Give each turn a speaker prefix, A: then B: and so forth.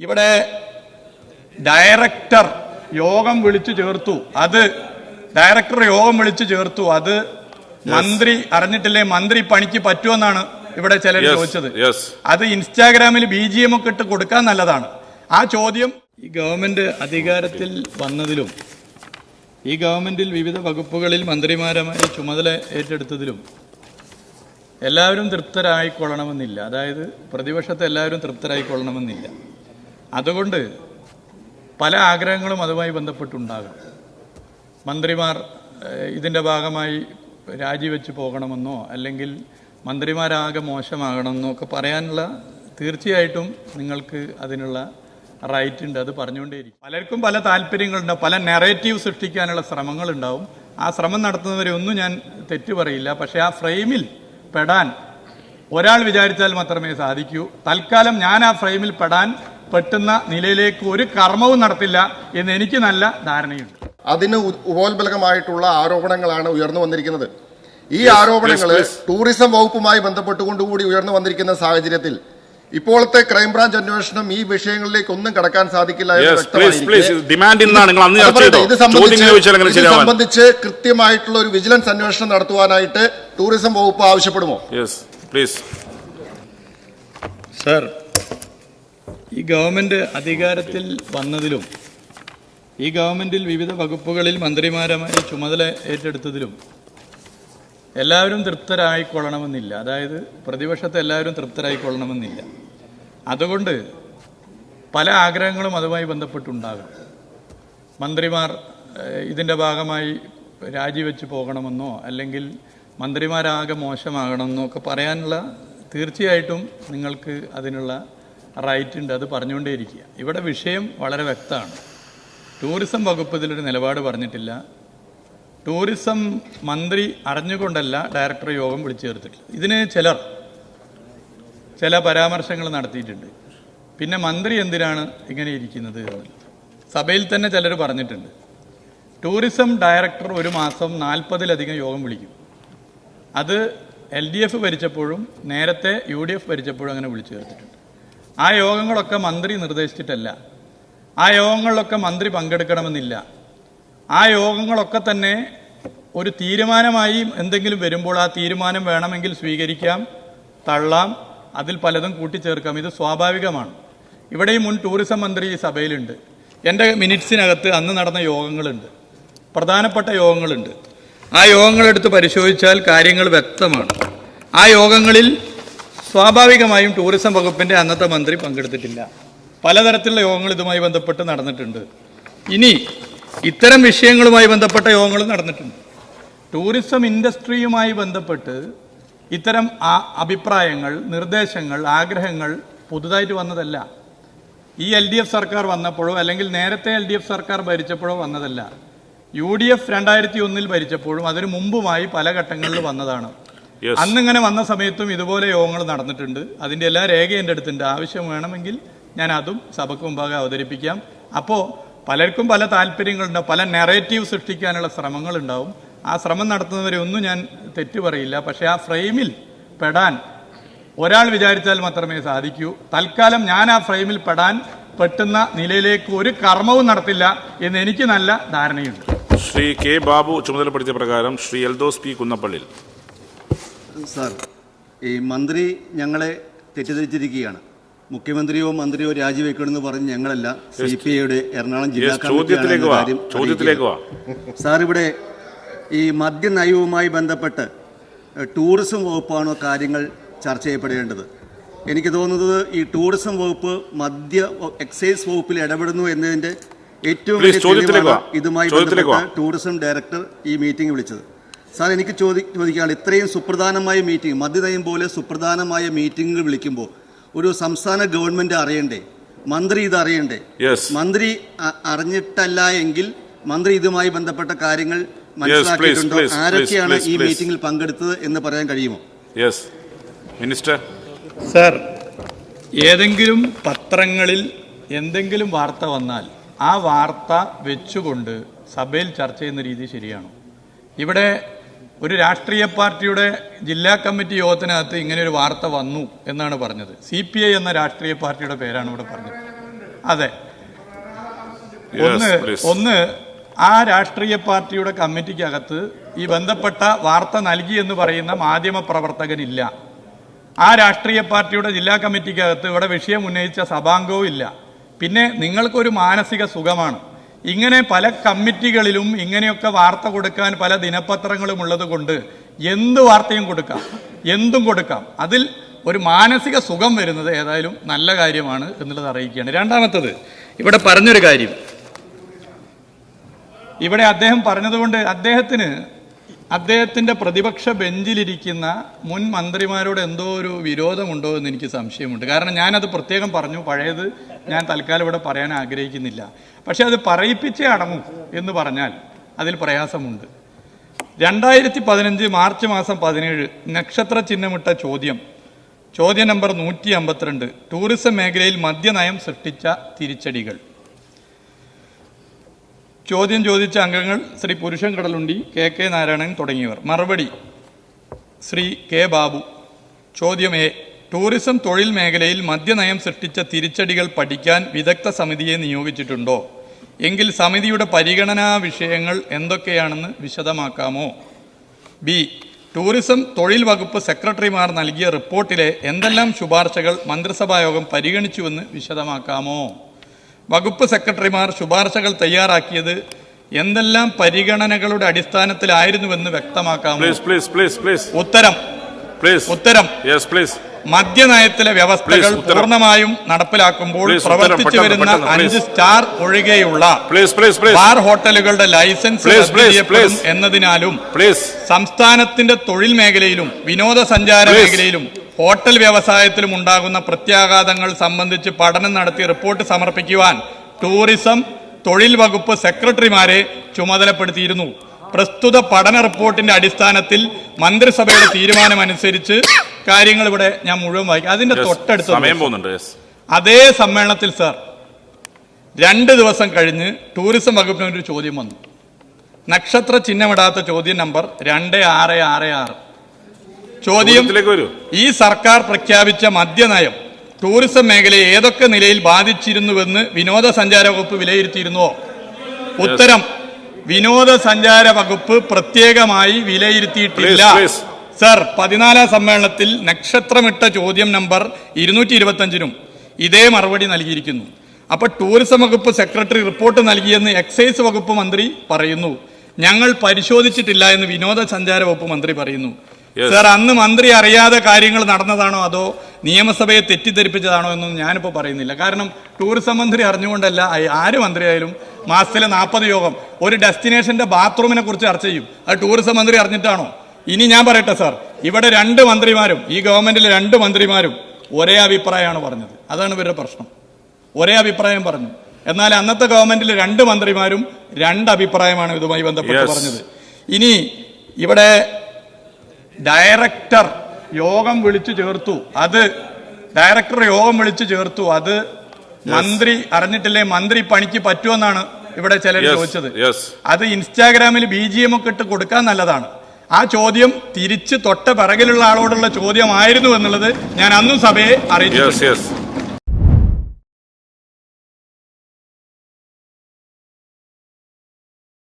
A: ഇവിടെ ഡയറക്ടർ യോഗം വിളിച്ചു ചേർത്തു. അത് മന്ത്രി അറിഞ്ഞിട്ടില്ലേ? മന്ത്രി പണിക്ക് പറ്റുമെന്നാണ് ഇവിടെ ചിലർ ചോദിച്ചത്. അത് ഇൻസ്റ്റാഗ്രാമിൽ BGM ഒക്കെ ഇട്ട് കൊടുക്കാൻ നല്ലതാണ്. ആ ചോദ്യം ഈ ഗവൺമെന്റ് അധികാരത്തിൽ വന്നതിലും ഈ ഗവൺമെന്റിൽ വിവിധ വകുപ്പുകളിൽ മന്ത്രിമാരുമായി ചുമതല ഏറ്റെടുത്തതിലും എല്ലാവരും തൃപ്തരായിക്കൊള്ളണമെന്നില്ല. അതായത് പ്രതിപക്ഷത്തെ എല്ലാവരും തൃപ്തരായിക്കൊള്ളണമെന്നില്ല. അതുകൊണ്ട് പല ആഗ്രഹങ്ങളും അതുമായി ബന്ധപ്പെട്ടുണ്ടാകും. മന്ത്രിമാർ ഇതിൻ്റെ ഭാഗമായി രാജിവെച്ച് പോകണമെന്നോ അല്ലെങ്കിൽ മന്ത്രിമാരാകെ മോശമാകണമെന്നോ ഒക്കെ പറയാനുള്ള തീർച്ചയായിട്ടും നിങ്ങൾക്ക് അതിനുള്ള റൈറ്റ് ഉണ്ട്. അത് പറഞ്ഞുകൊണ്ടേയിരിക്കും. പലർക്കും പല താല്പര്യങ്ങളുണ്ടാവും, പല നെറേറ്റീവ് സൃഷ്ടിക്കാനുള്ള ശ്രമങ്ങളുണ്ടാവും. ആ ശ്രമം നടത്തുന്നവരെ ഒന്നും ഞാൻ തെറ്റു പറയില്ല. പക്ഷേ ആ ഫ്രെയിമിൽ പെടാൻ ഒരാൾ വിചാരിച്ചാൽ മാത്രമേ സാധിക്കൂ. തൽക്കാലം ഞാൻ ആ ഫ്രെയിമിൽ പെട്ടുന്ന നിലയിലേക്ക് ഒരു കർമ്മവും നടത്തില്ല എന്ന് എനിക്ക് നല്ല ധാരണയുണ്ട്.
B: അതിന് ഉപോത്ബലകമായിട്ടുള്ള ആരോപണങ്ങളാണ് ഉയർന്നു വന്നിരിക്കുന്നത്. ഈ ആരോപണങ്ങൾ ടൂറിസം വകുപ്പുമായി ബന്ധപ്പെട്ടുകൊണ്ടുകൂടി ഉയർന്നു വന്നിരിക്കുന്ന സാഹചര്യത്തിൽ ഇപ്പോഴത്തെ ക്രൈംബ്രാഞ്ച് അന്വേഷണം ഈ വിഷയങ്ങളിലേക്ക് ഒന്നും കടക്കാൻ സാധിക്കില്ല ഇത് സംബന്ധിച്ച് കൃത്യമായിട്ടുള്ള ഒരു വിജിലൻസ് അന്വേഷണം നടത്തുവാനായിട്ട് ടൂറിസം വകുപ്പ് ആവശ്യപ്പെടുമോ?
A: സർ, ഈ ഗവൺമെന്റ് അധികാരത്തിൽ വന്നതിലും ഈ ഗവൺമെന്റിൽ വിവിധ വകുപ്പുകളിൽ മന്ത്രിമാരുമായി ചുമതല ഏറ്റെടുത്തതിലും എല്ലാവരും തൃപ്തരായിക്കൊള്ളണമെന്നില്ല. അതായത് പ്രതിപക്ഷത്തെ എല്ലാവരും തൃപ്തരായിക്കൊള്ളണമെന്നില്ല. അതുകൊണ്ട് പല ആഗ്രഹങ്ങളും അതുമായി ബന്ധപ്പെട്ടുണ്ടാകും. മന്ത്രിമാർ ഇതിൻ്റെ ഭാഗമായി രാജിവെച്ച് പോകണമെന്നോ അല്ലെങ്കിൽ മന്ത്രിമാരാകെ മോശമാകണമെന്നോ ഒക്കെ പറയാനുള്ള തീർച്ചയായിട്ടും നിങ്ങൾക്ക് അതിനുള്ള റൈറ്റ് ഉണ്ട്. അത് പറഞ്ഞുകൊണ്ടേയിരിക്കുക. ഇവിടെ വിഷയം വളരെ വ്യക്തമാണ്. ടൂറിസം വകുപ്പ് ഇതിലൊരു നിലപാട് പറഞ്ഞിട്ടില്ല. ടൂറിസം മന്ത്രി അറിഞ്ഞുകൊണ്ടല്ല ഡയറക്ടർ യോഗം വിളിച്ചു ചേർത്തിട്ടില്ല. ഇതിന് ചില പരാമർശങ്ങൾ നടത്തിയിട്ടുണ്ട്. പിന്നെ മന്ത്രി എന്തിനാണ് ഇങ്ങനെ ഇരിക്കുന്നത് എന്നുള്ളത് സഭയിൽ തന്നെ ചിലർ പറഞ്ഞിട്ടുണ്ട്. ടൂറിസം ഡയറക്ടർ ഒരു മാസം 40-ലധികം യോഗം വിളിക്കും. അത് LDF ഭരിച്ചപ്പോഴും നേരത്തെ UDF ഭരിച്ചപ്പോഴും അങ്ങനെ വിളിച്ചു ചേർത്തിട്ടുണ്ട്. ആ യോഗങ്ങളൊക്കെ മന്ത്രി നിർദ്ദേശിച്ചിട്ടല്ല. ആ യോഗങ്ങളിലൊക്കെ മന്ത്രി പങ്കെടുക്കണമെന്നില്ല. ആ യോഗങ്ങളൊക്കെ തന്നെ ഒരു തീരുമാനമായി എന്തെങ്കിലും വരുമ്പോൾ ആ തീരുമാനം വേണമെങ്കിൽ സ്വീകരിക്കാം, തള്ളാം, അതിൽ പലതും കൂട്ടിച്ചേർക്കാം. ഇത് സ്വാഭാവികമാണ്. ഇവിടെ ഈ മുൻ ടൂറിസം മന്ത്രി ഈ സഭയിലുണ്ട്. എൻ്റെ മിനിറ്റ്സിനകത്ത് അന്ന് നടന്ന യോഗങ്ങളുണ്ട്, പ്രധാനപ്പെട്ട യോഗങ്ങളുണ്ട്. ആ യോഗങ്ങളെടുത്ത് പരിശോധിച്ചാൽ കാര്യങ്ങൾ വ്യക്തമാണ്. ആ യോഗങ്ങളിൽ സ്വാഭാവികമായും ടൂറിസം വകുപ്പിൻ്റെ അന്നത്തെ മന്ത്രി പങ്കെടുത്തിട്ടില്ല. പലതരത്തിലുള്ള യോഗങ്ങൾ ഇതുമായി ബന്ധപ്പെട്ട് നടന്നിട്ടുണ്ട്. ഇനി ഇത്തരം വിഷയങ്ങളുമായി ബന്ധപ്പെട്ട യോഗങ്ങളും നടന്നിട്ടുണ്ട്. ടൂറിസം ഇൻഡസ്ട്രിയുമായി ബന്ധപ്പെട്ട് ഇത്തരം അഭിപ്രായങ്ങൾ, നിർദ്ദേശങ്ങൾ, ആഗ്രഹങ്ങൾ പുതുതായിട്ട് വന്നതല്ല. ഈ LDF സർക്കാർ വന്നപ്പോഴോ അല്ലെങ്കിൽ നേരത്തെ LDF സർക്കാർ ഭരിച്ചപ്പോഴോ വന്നതല്ല. UDF 2001 ഭരിച്ചപ്പോഴും അതിനു മുമ്പുമായി പല ഘട്ടങ്ങളിൽ വന്നതാണ്. അന്നിങ്ങനെ വന്ന സമയത്തും ഇതുപോലെ യോഗങ്ങൾ നടന്നിട്ടുണ്ട്. അതിൻ്റെ എല്ലാ രേഖയും എൻ്റെ അടുത്തുണ്ട്. ആവശ്യം വേണമെങ്കിൽ ഞാൻ അതും സഭയ്ക്ക് മുമ്പാകെ അവതരിപ്പിക്കാം. അപ്പോൾ പലർക്കും പല താല്പര്യങ്ങളുണ്ടാവും, പല നെറേറ്റീവ് സൃഷ്ടിക്കാനുള്ള ശ്രമങ്ങളുണ്ടാവും. ആ ശ്രമം നടത്തുന്നവരെ ഒന്നും ഞാൻ തെറ്റു പറയില്ല. പക്ഷേ ആ ഫ്രെയിമിൽ പെടാൻ ഒരാൾ വിചാരിച്ചാൽ മാത്രമേ സാധിക്കൂ. തൽക്കാലം ഞാൻ ആ ഫ്രെയിമിൽ പെട്ടുന്ന നിലയിലേക്ക് ഒരു കർമ്മവും നടത്തില്ല എന്ന് എനിക്ക് നല്ല ധാരണയുണ്ട്.
C: ശ്രീ K. ബാബു ചുമതലപ്പെടുത്തിയ പ്രകാരം ശ്രീ എൽദോസ് P. കുന്നപ്പള്ളിൽ.
D: സാർ, ഈ മന്ത്രി ഞങ്ങളെ തെറ്റിദ്ധരിച്ചിരിക്കുകയാണ്. മുഖ്യമന്ത്രിയോ മന്ത്രിയോ രാജിവെക്കണമെന്ന് പറഞ്ഞ് ഞങ്ങളല്ല, CPIയുടെ എറണാകുളം ജില്ലാ
C: ചോദ്യത്തിലേക്ക്.
D: സാർ, ഇവിടെ ഈ മദ്യനയവുമായി ബന്ധപ്പെട്ട് ടൂറിസം വകുപ്പാണോ കാര്യങ്ങൾ ചർച്ച ചെയ്യപ്പെടേണ്ടത്? എനിക്ക് തോന്നുന്നത് ഈ ടൂറിസം വകുപ്പ് എക്സൈസ് വകുപ്പിൽ ഇടപെടുന്നു എന്നതിൻ്റെ ഏറ്റവും വലിയ തെളിവാണ് ഇതുമായി ബന്ധപ്പെട്ട് ടൂറിസം ഡയറക്ടർ ഈ മീറ്റിംഗ് വിളിച്ചത്. സാർ, എനിക്ക് ചോദിക്കാനുള്ളത്, ഇത്രയും സുപ്രധാനമായ മീറ്റിംഗ്, മദ്യനയം പോലെ സുപ്രധാനമായ മീറ്റിംഗുകൾ വിളിക്കുമ്പോൾ ഒരു സംസ്ഥാന ഗവൺമെന്റ് അറിയണ്ടേ? മന്ത്രി ഇത് അറിയണ്ടേ? മന്ത്രി അറിഞ്ഞിട്ടല്ല എങ്കിൽ മന്ത്രി ഇതുമായി ബന്ധപ്പെട്ട കാര്യങ്ങൾ മനസ്സിലാക്കിയിട്ടുണ്ടോ? ആരൊക്കെയാണ് ഈ മീറ്റിംഗിൽ പങ്കെടുത്തത് എന്ന് പറയാൻ കഴിയുമോ?
C: മിനിസ്റ്റർ.
A: സർ, ഏതെങ്കിലും പത്രങ്ങളിൽ എന്തെങ്കിലും വാർത്ത വന്നാൽ ആ വാർത്ത വെച്ചുകൊണ്ട് സഭയിൽ ചർച്ച ചെയ്യുന്ന രീതി ശരിയാണോ? ഇവിടെ ഒരു രാഷ്ട്രീയ പാർട്ടിയുടെ ജില്ലാ കമ്മിറ്റി യോഗത്തിനകത്ത് ഇങ്ങനെ ഒരു വാർത്ത വന്നു എന്നാണ് പറഞ്ഞത്. CPI എന്ന രാഷ്ട്രീയ പാർട്ടിയുടെ പേരാണ് ഇവിടെ പറഞ്ഞത്. അതെ, ഒന്ന് ആ രാഷ്ട്രീയ പാർട്ടിയുടെ കമ്മിറ്റിക്കകത്ത് ഈ ബന്ധപ്പെട്ട വാർത്ത നൽകി എന്ന് പറയുന്ന മാധ്യമ പ്രവർത്തകനില്ല. ആ രാഷ്ട്രീയ പാർട്ടിയുടെ ജില്ലാ കമ്മിറ്റിക്കകത്ത് ഇവിടെ വിഷയം ഉന്നയിച്ച സഭാംഗവും ഇല്ല. പിന്നെ നിങ്ങൾക്കൊരു മാനസിക സുഖമാണ്. ഇങ്ങനെ പല കമ്മിറ്റികളിലും ഇങ്ങനെയൊക്കെ വാർത്ത കൊടുക്കാൻ പല ദിനപത്രങ്ങളും ഉള്ളത് കൊണ്ട് എന്ത് വാർത്തയും കൊടുക്കാം, എന്തും കൊടുക്കാം. അതിൽ ഒരു മാനസിക സുഖം വരുന്നത് ഏതായാലും നല്ല കാര്യമാണ് എന്നുള്ളത് അറിയിക്കുകയാണ്. രണ്ടാമത്തത്, ഇവിടെ പറഞ്ഞൊരു കാര്യം, ഇവിടെ അദ്ദേഹം പറഞ്ഞതുകൊണ്ട് അദ്ദേഹത്തിന്റെ പ്രതിപക്ഷ ബെഞ്ചിലിരിക്കുന്ന മുൻ മന്ത്രിമാരോട് എന്തോ ഒരു വിരോധമുണ്ടോ എന്ന് എനിക്ക് സംശയമുണ്ട്. കാരണം ഞാനത് പ്രത്യേകം പറഞ്ഞു, പഴയത് ഞാൻ തൽക്കാലം ഇവിടെ പറയാൻ ആഗ്രഹിക്കുന്നില്ല. പക്ഷെ അത് പറയിപ്പിച്ചേ അടങ്ങും എന്ന് പറഞ്ഞാൽ അതിൽ പ്രയാസമുണ്ട്. 2015 മാർച്ച് മാസം 17 നക്ഷത്ര ചിഹ്നമിട്ട ചോദ്യം നമ്പർ 152, ടൂറിസം മേഖലയിൽ മദ്യനയം സൃഷ്ടിച്ച തിരിച്ചടികൾ. ചോദ്യം ചോദിച്ച അംഗങ്ങൾ ശ്രീ പുരുഷൻ കടലുണ്ടി, കെ നാരായണൻ തുടങ്ങിയവർ. മറുപടി ശ്രീ കെ ബാബു. ചോദ്യം എ, ടൂറിസം തൊഴിൽ മേഖലയിൽ മദ്യനയം സൃഷ്ടിച്ച തിരിച്ചടികൾ പഠിക്കാൻ വിദഗ്ധ സമിതിയെ നിയോഗിച്ചിട്ടുണ്ടോ? എങ്കിൽ സമിതിയുടെ പരിഗണനാ വിഷയങ്ങൾ എന്തൊക്കെയാണെന്ന് വിശദമാക്കാമോ? ബി, ടൂറിസം തൊഴിൽ വകുപ്പ് സെക്രട്ടറിമാർ നൽകിയ റിപ്പോർട്ടിലെ എന്തെല്ലാം ശുപാർശകൾ മന്ത്രിസഭായോഗം പരിഗണിച്ചുവെന്ന് വിശദമാക്കാമോ? വകുപ്പ് സെക്രട്ടറിമാർ ശുപാർശകൾ തയ്യാറാക്കിയത് എന്തെല്ലാം പരിഗണനകളുടെ അടിസ്ഥാനത്തിലായിരുന്നുവെന്ന് വ്യക്തമാക്കാമോ? ഉത്തരം മദ്യനയത്തിലെ വ്യവസ്ഥകൾ പൂർണ്ണമായും നടപ്പിലാക്കുമ്പോൾ പ്രവർത്തിച്ചു വരുന്ന 5 സ്റ്റാർ ഒഴികെയുള്ള ബാർ ഹോട്ടലുകളുടെ ലൈസൻസ് റദ്ദ് ചെയ്യപ്പെടും എന്നതിനാലും സംസ്ഥാനത്തിന്റെ തൊഴിൽ മേഖലയിലും വിനോദസഞ്ചാര മേഖലയിലും ഹോട്ടൽ വ്യവസായത്തിലും ഉണ്ടാകുന്ന പ്രത്യാഘാതങ്ങൾ സംബന്ധിച്ച് പഠനം നടത്തി റിപ്പോർട്ട് സമർപ്പിക്കുവാൻ ടൂറിസം തൊഴിൽ വകുപ്പ് സെക്രട്ടറിമാരെ ചുമതലപ്പെടുത്തിയിരുന്നു. പ്രസ്തുത പഠന റിപ്പോർട്ടിന്റെ അടിസ്ഥാനത്തിൽ മന്ത്രിസഭയുടെ തീരുമാനമനുസരിച്ച് കാര്യങ്ങൾ ഇവിടെ ഞാൻ മുഴുവൻ വായിക്കും. അതിന്റെ തൊട്ടടുത്ത അതേ സമ്മേളനത്തിൽ സർ 2 ദിവസം കഴിഞ്ഞ് ടൂറിസം വകുപ്പിന് ഒരു ചോദ്യം വന്നു. നക്ഷത്ര ചിഹ്നമിടാത്ത ചോദ്യം നമ്പർ 2666. ചോദ്യം, ഈ സർക്കാർ പ്രഖ്യാപിച്ച മദ്യനയം ടൂറിസം മേഖലയെ ഏതൊക്കെ നിലയിൽ ബാധിച്ചിരുന്നുവെന്ന് വിനോദസഞ്ചാര വകുപ്പ് വിലയിരുത്തിയിരുന്നുവോ? ഉത്തരം, വിനോദസഞ്ചാര വകുപ്പ് പ്രത്യേകമായി വിലയിരുത്തിയിട്ടില്ല. സർ, 14ാം സമ്മേളനത്തിൽ നക്ഷത്രമിട്ട ചോദ്യം നമ്പർ 225-നും ഇതേ മറുപടി നൽകിയിരിക്കുന്നു. അപ്പൊ ടൂറിസം വകുപ്പ് സെക്രട്ടറി റിപ്പോർട്ട് നൽകിയെന്ന് എക്സൈസ് വകുപ്പ് മന്ത്രി പറയുന്നു. ഞങ്ങൾ പരിശോധിച്ചിട്ടില്ല എന്ന് വിനോദസഞ്ചാര വകുപ്പ് മന്ത്രി പറയുന്നു. സർ, അന്ന് മന്ത്രി അറിയാതെ കാര്യങ്ങൾ നടന്നതാണോ അതോ നിയമസഭയെ തെറ്റിദ്ധരിപ്പിച്ചതാണോ എന്നൊന്നും ഞാനിപ്പോൾ പറയുന്നില്ല. കാരണം ടൂറിസം മന്ത്രി അറിഞ്ഞുകൊണ്ടല്ല, ആര് മന്ത്രിയായാലും മാസത്തിലെ 40 യോഗം ഒരു ഡെസ്റ്റിനേഷന്റെ ബാത്റൂമിനെ കുറിച്ച് ചർച്ച ചെയ്യും. അത് ടൂറിസം മന്ത്രി അറിഞ്ഞിട്ടാണോ? ഇനി ഞാൻ പറയട്ടെ സാർ, ഇവിടെ 2 മന്ത്രിമാരും ഈ ഗവൺമെന്റിലെ 2 മന്ത്രിമാരും ഒരേ അഭിപ്രായമാണ് പറഞ്ഞത്. അതാണ് ഇവരുടെ പ്രശ്നം. ഒരേ അഭിപ്രായം പറഞ്ഞു. എന്നാൽ അന്നത്തെ ഗവൺമെന്റിലെ 2 മന്ത്രിമാരും 2 അഭിപ്രായമാണ് ഇതുമായി ബന്ധപ്പെട്ട് പറഞ്ഞത്. ഇനി ഇവിടെ ഡയറക്ടർ യോഗം വിളിച്ചു ചേർത്തു. അത് മന്ത്രി അറിഞ്ഞിട്ടില്ലേ? മന്ത്രി പണിക്ക് പറ്റുമെന്നാണ് ഇവിടെ ചിലർ ചോദിച്ചത്. അത് ഇൻസ്റ്റാഗ്രാമിൽ BGM ഒക്കെ ഇട്ട് കൊടുക്കാൻ നല്ലതാണ്. ആ ചോദ്യം തിരിച്ച് തൊട്ട പിറകിലുള്ള ആളോടുള്ള ചോദ്യമായിരുന്നു എന്നുള്ളത് ഞാൻ അന്നും സഭയെ അറിയിച്ചു.